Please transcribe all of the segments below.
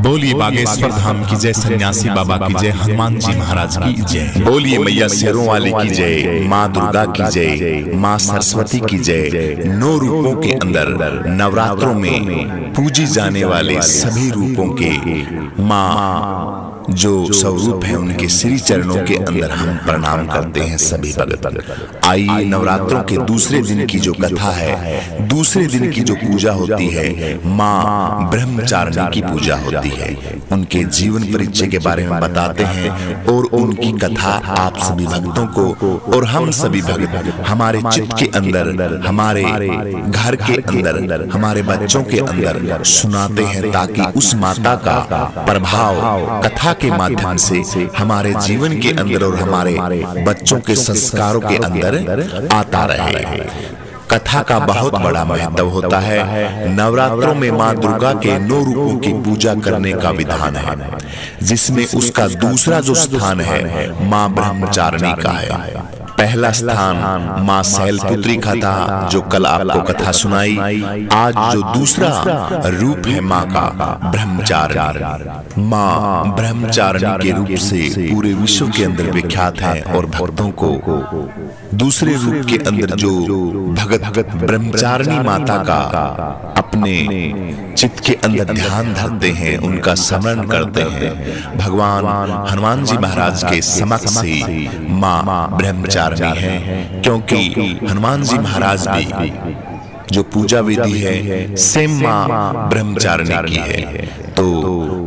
बोलिए बागेश्वर धाम की जय, सन्यासी बाबा की जय, हनुमान जी महाराज की जय। बोलिए मैया शेरों वाली की जय, माँ दुर्गा की जय, माँ सरस्वती की जय। 9 रूपों के अंदर नवरात्रों में पूजी जाने वाले सभी रूपों के माँ जो स्वरूप है उनके श्री चरणों के अंदर हम प्रणाम करते हैं सभी भक्त। आइए नवरात्रों के दूसरे दिन की जो कथा है, दूसरे दिन की जो पूजा होती है, माँ ब्रह्मचारिणी की पूजा होती है, उनके जीवन परिचय के बारे में बताते हैं और उनकी कथा आप सभी भक्तों को और हम सभी भक्त हमारे चित्त के अंदर, हमारे घर के अंदर, हमारे बच्चों के अंदर सुनाते हैं, ताकि उस माता का प्रभाव कथा के माध्यम से हमारे जीवन के अंदर और हमारे बच्चों के संस्कारों के अंदर आता रहे। कथा का बहुत बड़ा महत्व होता है। नवरात्रों में माँ दुर्गा के 9 रूपों की पूजा करने का विधान है, जिसमें उसका दूसरा जो स्थान है माँ ब्रह्मचारिणी का है। पहला स्थान माँ शैलपुत्री का था, जो कल आपको कथा सुनाई। आज जो दूसरा रूप है माँ का ब्रह्मचारिणी, माँ ब्रह्मचारिणी के रूप से पूरे विश्व के अंदर विख्यात है। और भक्तों को दूसरे रूप के अंदर जो भगत ब्रह्मचारिणी माता का अपने चित्त के अंदर ध्यान धरते हैं, उनका स्मरण करते हैं, भगवान हनुमान जी महाराज के समक्ष ही माँ ब्रह्मचारिणी है। क्योंकि हनुमान जी महाराज भी जो पूजा विधि है सेम माँ ब्रह्मचारिणी की है। तो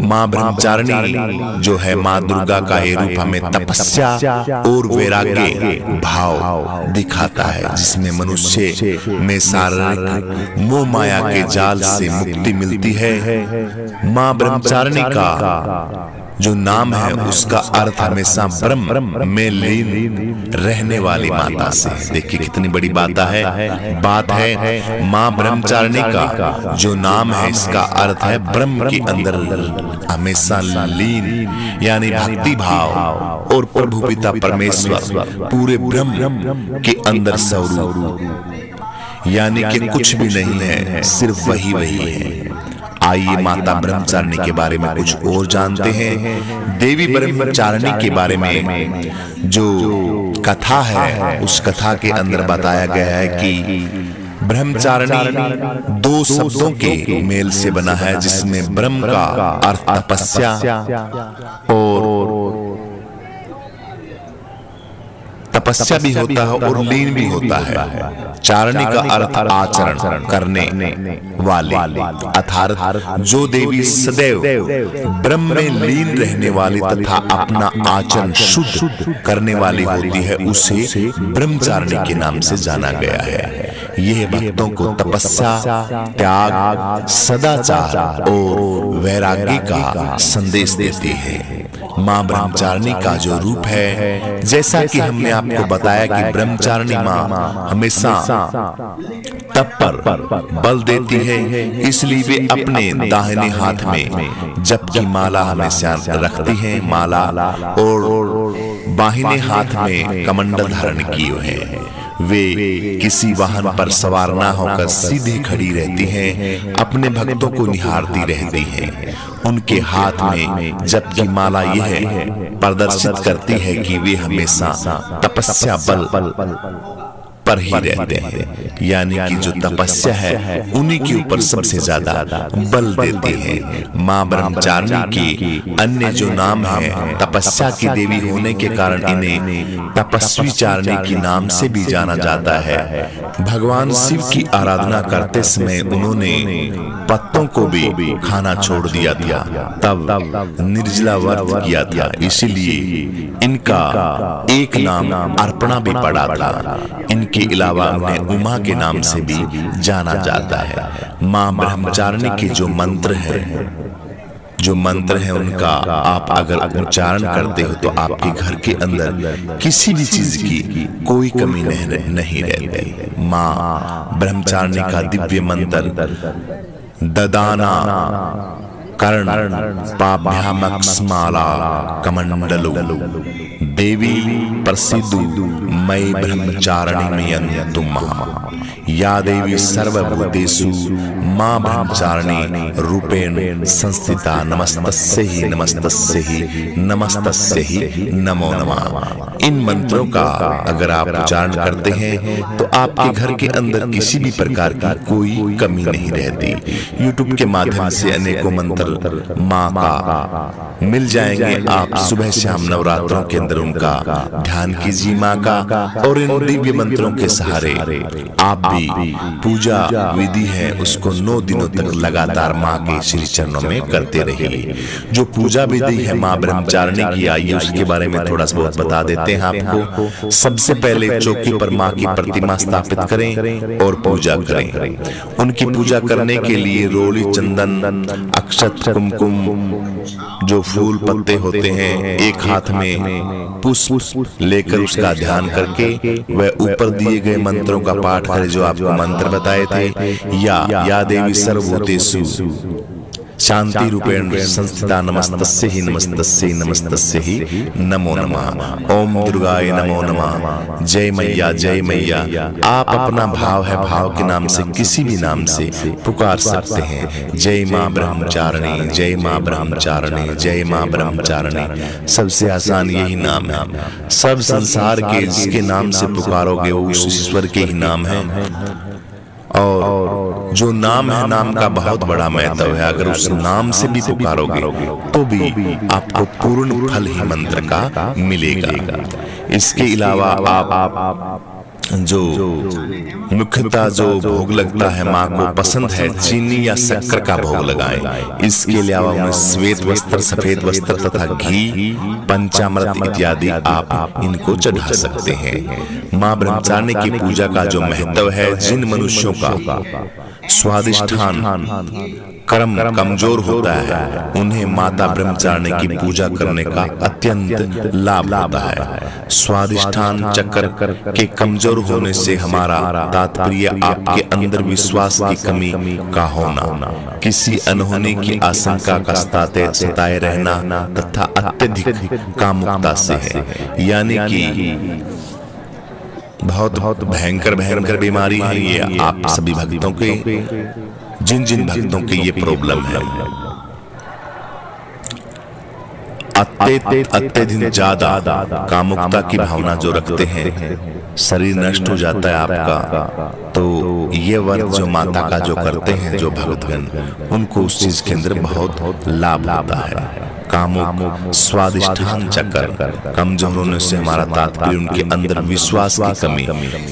माँ ब्रह्मचारिणी जो है माँ दुर्गा का ये रूप हमें तपस्या और वैराग्य भाव दिखाता है, जिसमें मनुष्य में शारीरिक मोह माया के जाल से मुक्ति मिलती है। माँ ब्रह्मचारिणी का जो नाम है उसका अर्थ हमेशा ब्रह्म में लीन रहने वाली माता से। देखिए कितनी बड़ी बात है। माँ ब्रह्मचारिणी का जो नाम है इसका अर्थ है ब्रह्म के अंदर हमेशा लीन, यानी भक्ति भाव और प्रभु पिता परमेश्वर पूरे ब्रह्म के अंदर स्वरूप, यानी कि कुछ भी नहीं है, सिर्फ वही है। आइए माता ब्रह्मचारिणी के बारे में कुछ और जानते हैं। देवी ब्रह्मचारिणी के बारे में जो कथा है उस कथा के अंदर बताया गया है कि ब्रह्मचारिणी 2 शब्दों के मेल से बना है, जिसमें ब्रह्म का अर्थ तपस्या तपस्या भी होता है और लीन भी होता है। चारिणी का अर्थ आचरण करने वाली, अर्थात जो देवी सदैव ब्रह्म में लीन रहने वाली तथा अपना आचरण शुद्ध करने वाली होती है, उसे ब्रह्मचारिणी के नाम से जाना गया है। यह भक्तों को तपस्या, त्याग, सदाचार और वैराग्य का संदेश देती है। माँ ब्रह्मचारिणी का जो रूप है, जैसा कि हमने आपको बताया कि ब्रह्मचारिणी माँ हमेशा तप पर बल देती है, इसलिए वे अपने दाहिने हाथ में जप की माला हमेशा रखती हैं, माला, और बाहिने हाथ में कमंडल धारण किए हैं। वे किसी वाहन पर सवार ना होकर सीधी खड़ी रहती हैं, अपने भक्तों को निहारती रहती हैं। उनके हाथ में जप की माला यह प्रदर्शित करती है कि वे हमेशा तपस्या बल पर ही रहते हैं, यानी कि जो तपस्या है उन्हीं के ऊपर सबसे ज्यादा बल देती है। माँ ब्रह्मचारिणी की अन्य जो नाम है, तपस्या की देवी होने के कारण इन्हें तपस्वी चारिणी के नाम से भी जाना जाता है। भगवान शिव की आराधना करते समय उन्होंने पत्तों को भी खाना छोड़ दिया था, तब निर्जला व्रत किया था, इसीलिए इनका एक नाम अर्पणा भी पड़ा था। इनके अलावा उन्हें उमा के नाम से भी जाना जाता है। माँ ब्रह्मचारिणी के जो मंत्र है उनका आप अगर उच्चारण करते हो तो आपके घर के अंदर किसी भी चीज की कोई कमी नहीं रहती। माँ ब्रह्मचारिणी का दिव्य मंत्र ददाना कर्ण पाभ्यामक्स्माला कमंडलो देवी प्रसिद्धु मई ब्रह्मचारिणी में तुम। या देवी सर्वभूतेषु मां ब्रह्मचारिणी रूपेण संस्थिता नमस्तस्यै नमो नमः। इन मंत्रों का अगर आप उच्चारण करते हैं तो आपके घर के अंदर किसी भी प्रकार की कोई कमी नहीं रहती। YouTube के माध्यम से अनेकों मंत्र माँ का मिल जाएंगे। आप सुबह शाम नवरात्रों के अंदर उनका ध्यान कीजिए माँ का, और इन दिव्य मंत्रों के सहारे आप भी पूजा विधि है उसको 9 दिनों तक लगातार माँ के श्री चरणों में करते रहिए। जो पूजा विधि है माँ ब्रह्मचारिणी की, आइए उसके बारे में थोड़ा सा बहुत बता देते हैं आपको। सबसे पहले चौकी पर माँ की प्रतिमा स्थापित करें और पूजा करें। उनकी पूजा करने के लिए रोली, चंदन, अक्षत, कुमकुम, जो फूल पत्ते होते हैं, एक हाथ में पुष्प लेकर उसका ध्यान करके वह ऊपर दिए गए मंत्रों का पाठ करें जो आपको मंत्र बताए थे। या देवी सर्वभूतेषु शांति रूपेण संस्थिता नमस्तस्यै नमो नमः। ओम दुर्गाय नमो नमः। जय मैया, जय मैया। आप अपना भाव है भाव के नाम से किसी भी नाम से पुकार सकते हैं। जय माँ ब्रह्मचारिणी, जय माँ ब्रह्मचारिणी, जय माँ ब्रह्मचारिणी। सबसे आसान यही नाम है। सब संसार के जिसके नाम से पुकारोगे उस ईश्वर के ही नाम है, और जो नाम है नाम का बहुत बड़ा महत्व है। अगर उस नाम से भी पुकारोगे तो भी आपको पूर्ण फल ही मंत्र का मिलेगा। इसके अलावा आप जो मुख्यतः जो भोग लगता है माँ को पसंद है, चीनी या शक्कर का भोग लगाएं। इसके अलावा उन्हें श्वेत वस्त्र, सफेद वस्त्र तथा घी, पंचामृत इत्यादि आप इनको चढ़ा सकते हैं। माँ ब्रह्मचारिणी की पूजा का जो महत्व है, जिन मनुष्यों का स्वादिष्ठान कर्म कमजोर होता है उन्हें माता ब्रह्मचारिणी की पूजा करने का अत्यंत लाभ होता है। स्वादिष्ठान चक्र के कमजोर होने से हमारा तात्पर्य आपके अंदर विश्वास की कमी का होना, किसी अनहोनी की आशंका का सताए रहना तथा अत्यधिक कामुकता से है। यानी कि बहुत भयंकर बीमारी है ये आप सभी भक्तों के, जिन भक्तों के ये प्रॉब्लम है। अत्यधिक ज्यादा कामुकता की भावना जो रखते हैं, शरीर नष्ट हो जाता है आपका, तो ये व्रत जो माता का जो करते हैं जो भक्तगण, उनको उस चीज के अंदर बहुत लाभ होता है। कामुक स्वादिष्ठान चक्र कमजोर होने से हमारा तात्पर्य उनके अंदर विश्वास की कमी,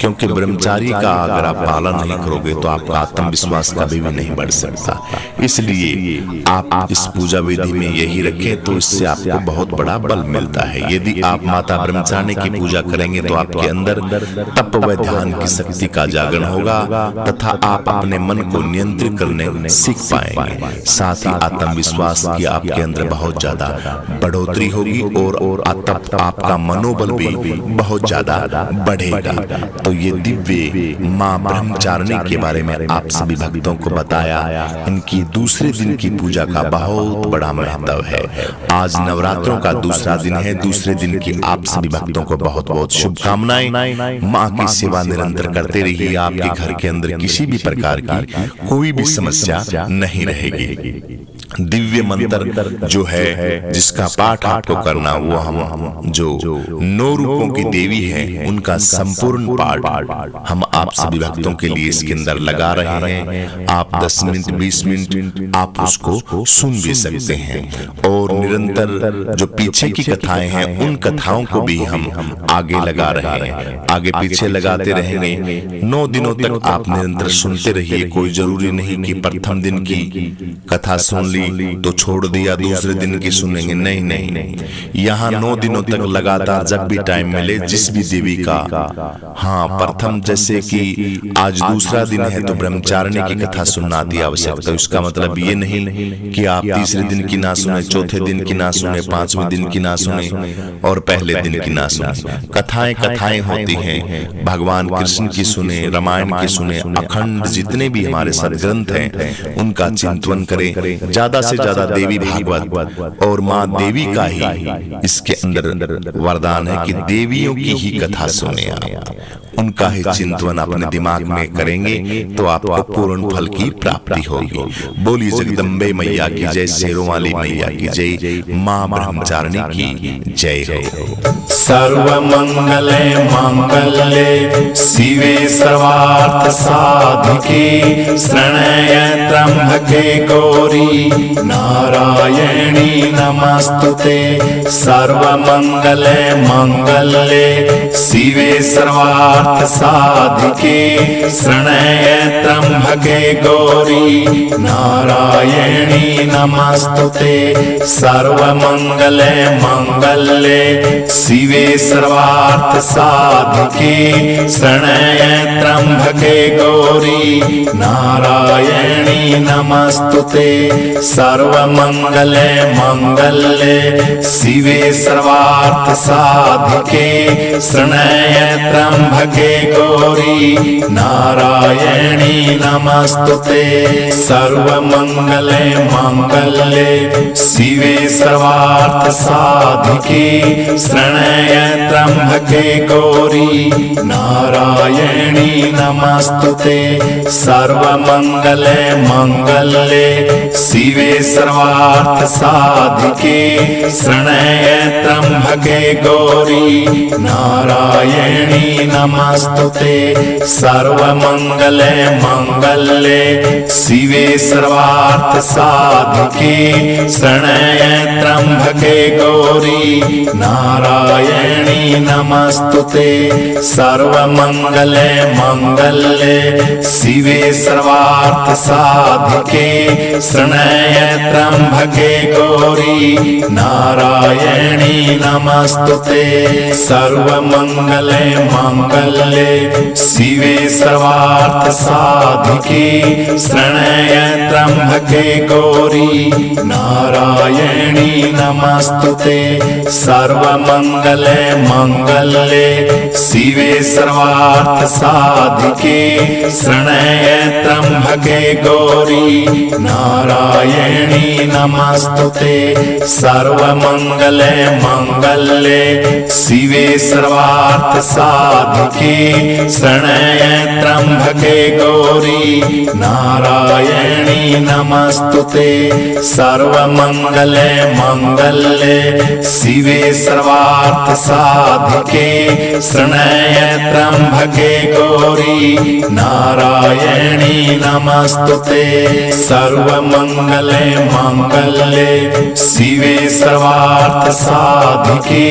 क्योंकि ब्रह्मचारी का अगर आप पालन नहीं करोगे तो आपका आत्मविश्वास कभी भी नहीं बढ़ सकता। इसलिए आप इस पूजा विधि में यही रखें तो इससे आपको बहुत बड़ा बल मिलता है। यदि आप माता ब्रह्मचारिणी की पूजा करेंगे तो आपके अंदर तप व ध्यान की शक्ति का जागरण होगा तथा आप अपने मन को नियंत्रित करने सीख पाएंगे। साथ ही आत्मविश्वास की आपके अंदर बहुत बढ़ोतरी होगी और आपका मनोबल भी बहुत ज्यादा बढ़ेगा। तो ये दिव्य माँ ब्रह्मचारिणी के बारे में आप सभी भक्तों को बताया। इनकी दूसरे दिन की पूजा का बहुत बड़ा महत्व है। आज नवरात्रों का दूसरा दिन है। दूसरे दिन की आप सभी भक्तों को बहुत बहुत शुभकामनाएं। माँ की सेवा निरंतर करते रहिए। आपके घर के अंदर किसी भी प्रकार की कोई भी समस्या नहीं रहेगी। दिव्य मंत्र जो है जिसका पाठ आपको करना, वो हम जो 9 रूपों की देवी है उनका संपूर्ण पाठ हम आप सभी भक्तों के लिए इसके अंदर लगा रहे हैं। आप 10 मिनट 20 मिनट आप उसको सुन भी सकते हैं। और निरंतर जो पीछे की कथाएं हैं उन कथाओं को भी हम आगे लगा रहे हैं, आगे पीछे लगाते रहेंगे। 9 दिनों तक आप निरंतर सुनते रहिए। कोई जरूरी नहीं कि प्रथम दिन की कथा सुन ली तो छोड़ दिया, दूसरे दिन की सुनेंगे। नहीं, यहाँ 9 दिनों तक लगातार जब भी टाइम मिले जिस भी देवी का, हाँ प्रथम जैसे कि आज दूसरा दिन है तो ब्रह्मचारिणी की कथा सुनना अति आवश्यक है। उसका मतलब ये नहीं कि आप तीसरे दिन की ना सुने, चौथे दिन की ना सुने, 5वें दिन की ना सुने और पहले दिन की ना सुने। कथाएं होती हैं, भगवान कृष्ण की सुने, रामायण की सुने, अखंड जितने भी हमारे सदग्रंथ हैं उनका चिंतन करें। ज्यादा ज्यादा से ज्यादा देवी भागवत और माँ देवी का ही इसके अंदर वरदान है कि देवियों की ही कथा सुने आप, उनका ही चिंतन अपने दिमाग में करेंगे तो आपको पूर्ण फल की प्राप्ति होगी। बोलिए जगदम्बे मैया की जय, शेरों वाली मैया की जय, माँ ब्रह्मचारिणी की जय हो। सर्व मंगले मंगले शिवे सर्वार्थ साधिके शरण्ये त्र्यंबके गौरी नारायणी नमस्तुते। सर्व मंगले मंगले शिवे सर्वार्थ साधिके शरण्ये त्र्यंबके गौरी नारायणी नमस्तुते। सर्व मंगले मंगले शिवे सर्वार्थ साधिके शरण्ये त्र्यंबके गौरी नारायणी नमस्तुते। सर्व मंगले मंगले शिवे सर्वार्थ साधिके शरण्ये त्र्यंबके गौरी नारायणी नमस्तुते। सर्व मंगले मंगले शिवे सर्वार्थ साधिके शरण्ये त्र्यंबके गौरी नारायणी नमस्तुते। सर्व मंगले मंगले शिवे सर्वार्थ साधिके शरण्ये त्र्यंबके गौरी नारायणी नमस्तुते। सर्व मंगले मंगले शिवे सर्वार्थ साधिके शरण्ये त्र्यंबके गौरी नारायणी नमस्तुते। सर्व मंगले मंगले शिवे सर्वार्थ साधिके शरण्ये त्र्यंबके गौरी नारायणी नमस्तुते। सर्व मंगले मंगले शिवे सर्वार्थ साधिके शरण्ये त्र्यंबके गौरी नारायणी नमस्तुते। सर्व मंगले मंगले शिवे सर्वार्थ साधिके शरण्ये त्र्यंबके गौरी नारायणी नमस्तुते। सर्व मंगले मंगले शिवे सर्वार्थ साधिके शरण्ये त्र्यंबके गौरी नारायणी नमस्तुते। सर्व मंगले मंगले शिवे सर्वार्थ साधिके शरण्ये त्र्यंबके गौरी नारायणी नमस्तुते। सर्व मंगले मंगले शिवे सर्वार्थ साधिके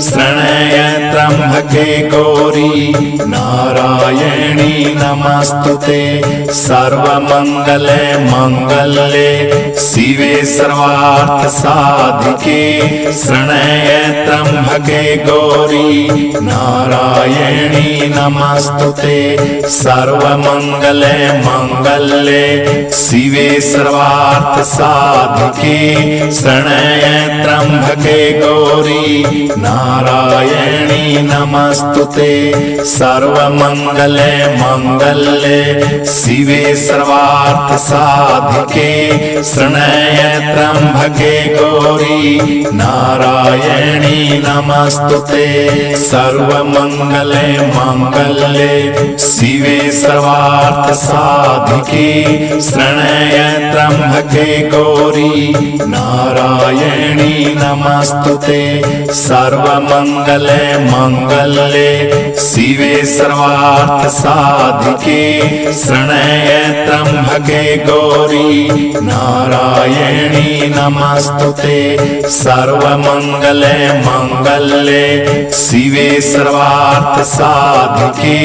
शरण्ये त्र्यंबके गौरी नारायणी नमस्तुते। सर्व मंगले मंगले शिवे सर्वार्थ साधिके शरण्ये त्र्यंबके गौरी नारायणी नमस्तुते। सर्व मंगले मंगले शिवे सर्वार्थ साधिके शरण्ये त्र्यंबके गौरी नारायणी नमस्तुते। सर्व मंगले मंगले शिवे सर्वार्थ साधिके शरण्ये त्र्यंबके गौरी नारायणी नमस्तुते। सर्व मंगले मंगले शिवे सर्वार्थ साधिके शरण्ये त्र्यंबके गौरी नारायणी नमस्तुते। सर्व मंगले मंगले शिवे सर्वार्थ साधिके शरण्ये त्र्यंबके गौरी नारायणी नमस्तुते। सर्व मंगले मंगले शिवे सर्वार्थ साधिके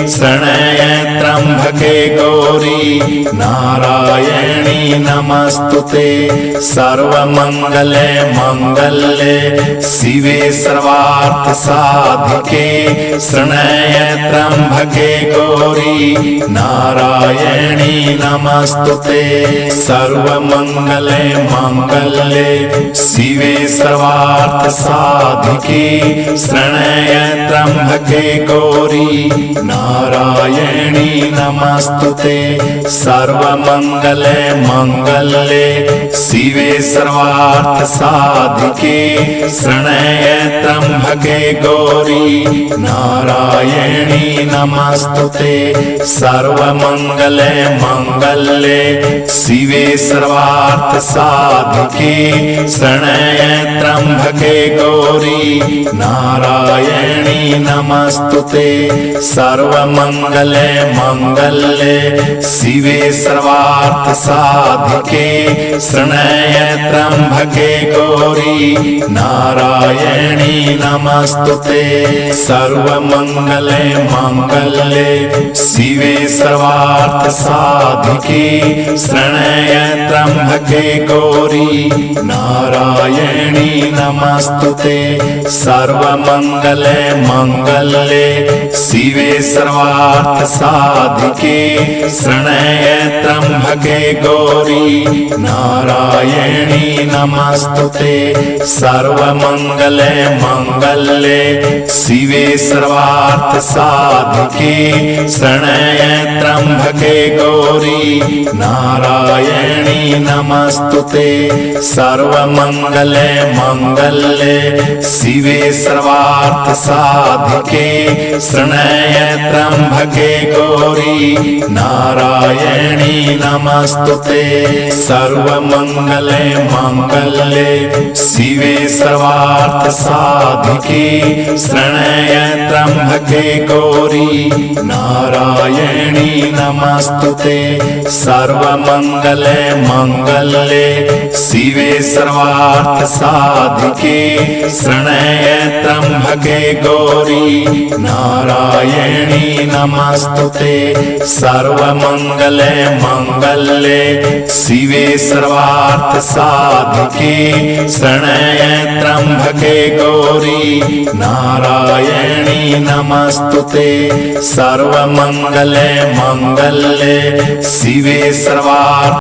शरण्ये त्र्यंबके गौरी नारायणी नमस्तुते। सर्व मंगले मंगले शिवे सर्वार्थ साधिके शरण्ये त्र्यंबके गौरी नारायणी नमस्तुते। सर्व मंगले मंगले शिवे सर्वार्थ साधिके शरण्य त्र्यंबके गौरी नारायणी नमस्तुते सर्वमंगले मंगले शिवे सर्वार्थ साधिके शरण्य त्र्यंबके गौरी नारायणी नमस्तुते सर्वमंगले मंगले शिवे सर्वार्थ साधिके शरण्य त्र्यंबके गौरी नारायणी नमस्तुते सर्वमंगले मंगले शिवे सर्वार्थ साधिके शरण्य त्र्यंबके गौरी नारायणी नमस्तुते सर्वमंगले मंगले शिवे सर्वार्थ साधिके शरण्य त्र्यंबके गौरी नारायणी नमस्तुते सर्वमंगले मंगले शिवे सर्वार्थ साधिके शरण्य त्र्यंबके गौरी नारायणी नमस्तुते सर्वमंगले मंगले शिवे सर्वार्थ साधिके शरण्य त्र्यंबके गौरी नारायणी नमस्तुते सर्वमंगले मंगले शिवे सर्वार्थ साधिके शरण्य त्र्यंबके गौरी नारायणी नमस्तुते सर्वमंगले मंगले शिवे सर्वार्थ साधिके शरण्य त्र्यंबके गौरी नारायणी नमस्तुते सर्वमंगले मंगले शिवे सर्वार्थ साधिके शरण्य त्र्यंबके गौरी नारायणी नमस्तुते सर्वमंगले मंगले शिवे सर्वार्थ साधिके शरण्य त्र्यंबके गौरी नारायणी नमस्तुते सर्वमंगले मंगले शिवे सर्वार्थ